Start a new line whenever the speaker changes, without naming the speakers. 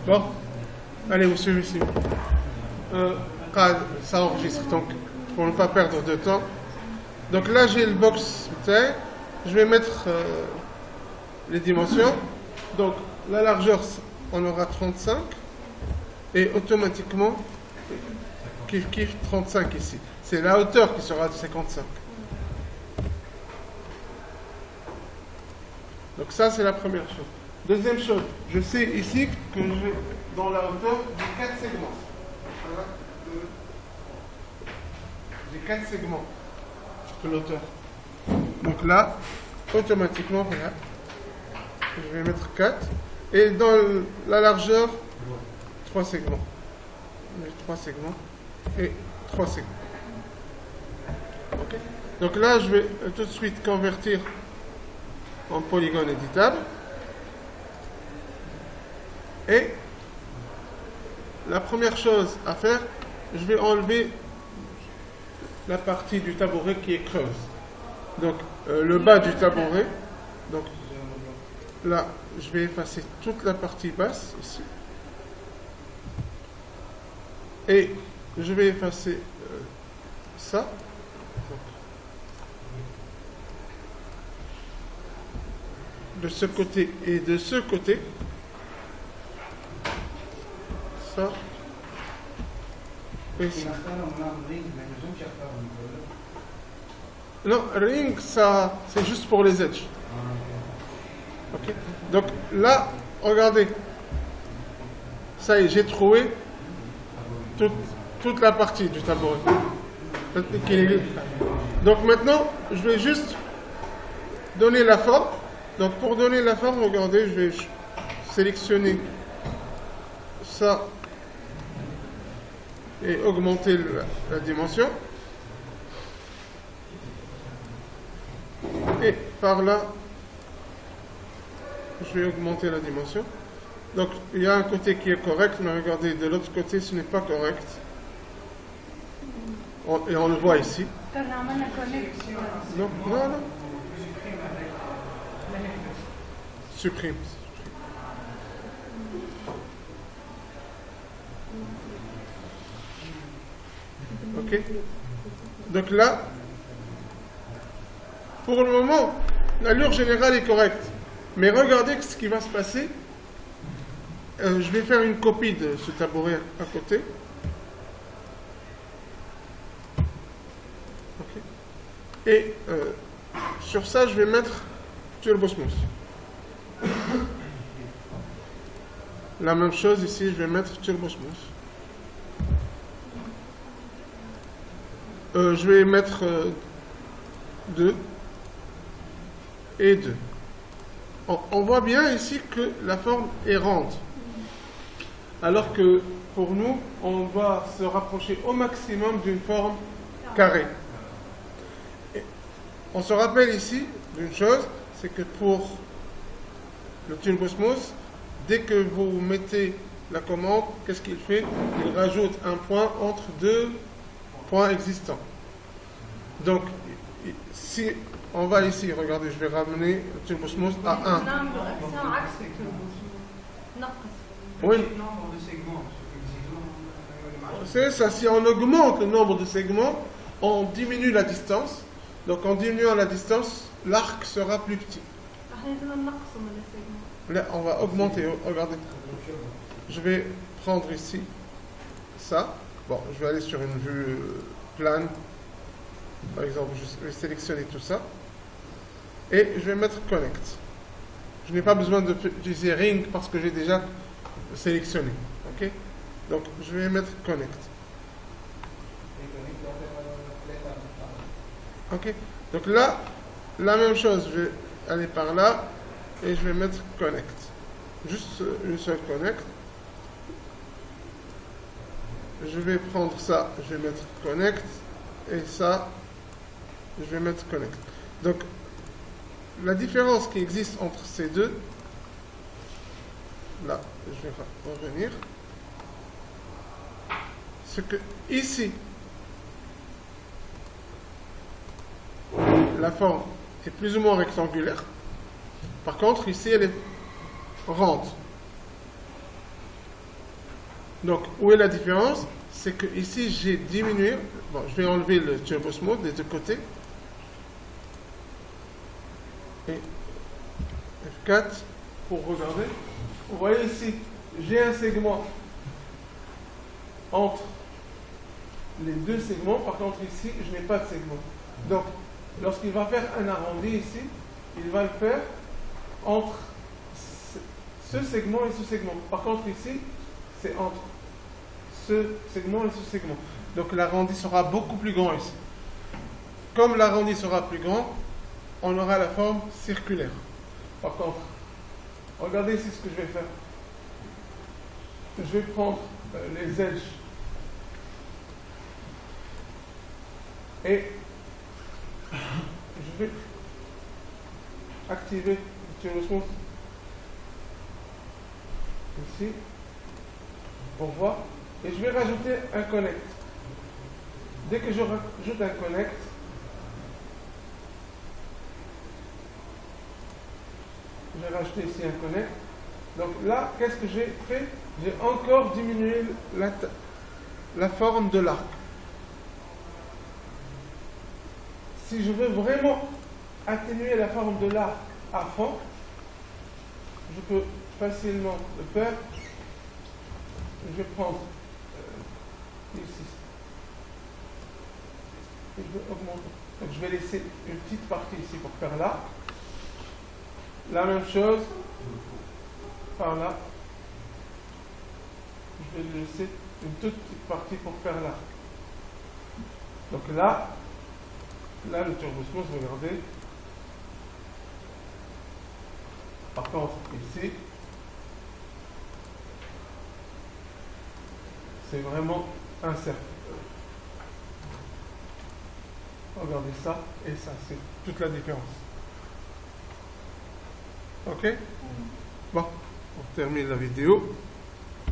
Bon, allez, vous suivez ici. Ça enregistre, donc pour ne pas perdre de temps. Donc là, j'ai le box taille. Je vais mettre les dimensions. Donc la largeur, on aura 35. Et automatiquement, kiff 35 ici. C'est la hauteur qui sera de 55. Donc ça, c'est la première chose. Deuxième chose, je sais ici que j'ai dans la hauteur, j'ai 4 segments. Voilà. J'ai 4 segments de l'auteur. Donc là, automatiquement, voilà, je vais mettre 4. Et dans la largeur, 3 segments. 3 segments et 3 segments. Okay. Donc là, je vais tout de suite convertir en polygone éditable. Et la première chose à faire, je vais enlever la partie du tabouret qui est creuse. Donc le bas du tabouret. Donc là, je vais effacer toute la partie basse ici. Et je vais effacer ça. Donc, de ce côté et de ce côté. Ça. Et ici. Non, ring, ça, c'est juste pour les edges. Ok. Donc là, regardez. Ça y est, j'ai trouvé toute la partie du tabouret. Donc maintenant, je vais juste donner la forme. Donc pour donner la forme, regardez, je vais sélectionner ça et augmenter la dimension. Et par là, je vais augmenter la dimension. Donc il y a un côté qui est correct, mais regardez, de l'autre côté, ce n'est pas correct. Et on le voit ici. Non, non, non. Supprime. Ok. Donc là, pour le moment, l'allure générale est correcte. Mais regardez ce qui va se passer. Je vais faire une copie de ce tabouret à côté. Okay. Et sur ça, je vais mettre Turbo Smooth. La même chose ici, je vais mettre Turbo Smooth. Je vais mettre 2 et 2. On voit bien ici que la forme est ronde. Alors que pour nous, on va se rapprocher au maximum d'une forme carrée. Et on se rappelle ici d'une chose, c'est que pour le Turbo Smooth, dès que vous mettez la commande, qu'est-ce qu'il fait? Il rajoute un point entre deux points existants. Donc, si on va ici, regardez, je vais ramener le Turbo Smooth à 1. Oui. C'est ça, si on augmente le nombre de segments, on diminue la distance. Donc en diminuant la distance, l'arc sera plus petit. Là, on va augmenter, regardez. Je vais prendre ici ça. Bon, je vais aller sur une vue plane. Par exemple, je vais sélectionner tout ça. Et je vais mettre Connect. Je n'ai pas besoin d'utiliser Ring parce que j'ai déjà sélectionné. Ok? Donc, je vais mettre Connect. Ok? Donc là, la même chose. Je vais aller par là et je vais mettre Connect. Juste une seule Connect. Je vais prendre ça, je vais mettre Connect. Et ça, je vais mettre Connect. Donc, la différence qui existe entre ces deux, là, je vais revenir, c'est que ici, la forme est plus ou moins rectangulaire. Par contre, ici, elle est ronde. Donc, où est la différence? C'est que ici, j'ai diminué. Bon, je vais enlever le Turbo Smooth des deux côtés. Et F4 pour regarder. Vous voyez ici, j'ai un segment entre les deux segments. Par contre, ici, je n'ai pas de segment. Donc, lorsqu'il va faire un arrondi ici, il va le faire entre ce segment et ce segment. Par contre, ici, c'est entre ce segment et ce segment. Donc, l'arrondi sera beaucoup plus grand ici. Comme l'arrondi sera plus grand, on aura la forme circulaire. Par contre, regardez ici ce que je vais faire. Je vais prendre les edges et je vais activer le Turbo Smooth ici pour voir, et je vais rajouter un connect. Dès que je rajoute un connect, je vais rajouter ici un connect. Donc là, qu'est-ce que j'ai fait? J'ai encore diminué la forme de l'arc. Si je veux vraiment atténuer la forme de l'arc à fond, je peux facilement le faire. Je vais prendre ici. Et je vais augmenter. Donc je vais laisser une petite partie ici pour faire l'arc. La même chose par là. Je vais laisser une toute petite partie pour faire l'arc. Donc là, le Turbo Smooth, regardez. Par contre, ici, c'est vraiment un cercle. Regardez ça et ça, c'est toute la différence. Ok? Bon, on termine la vidéo.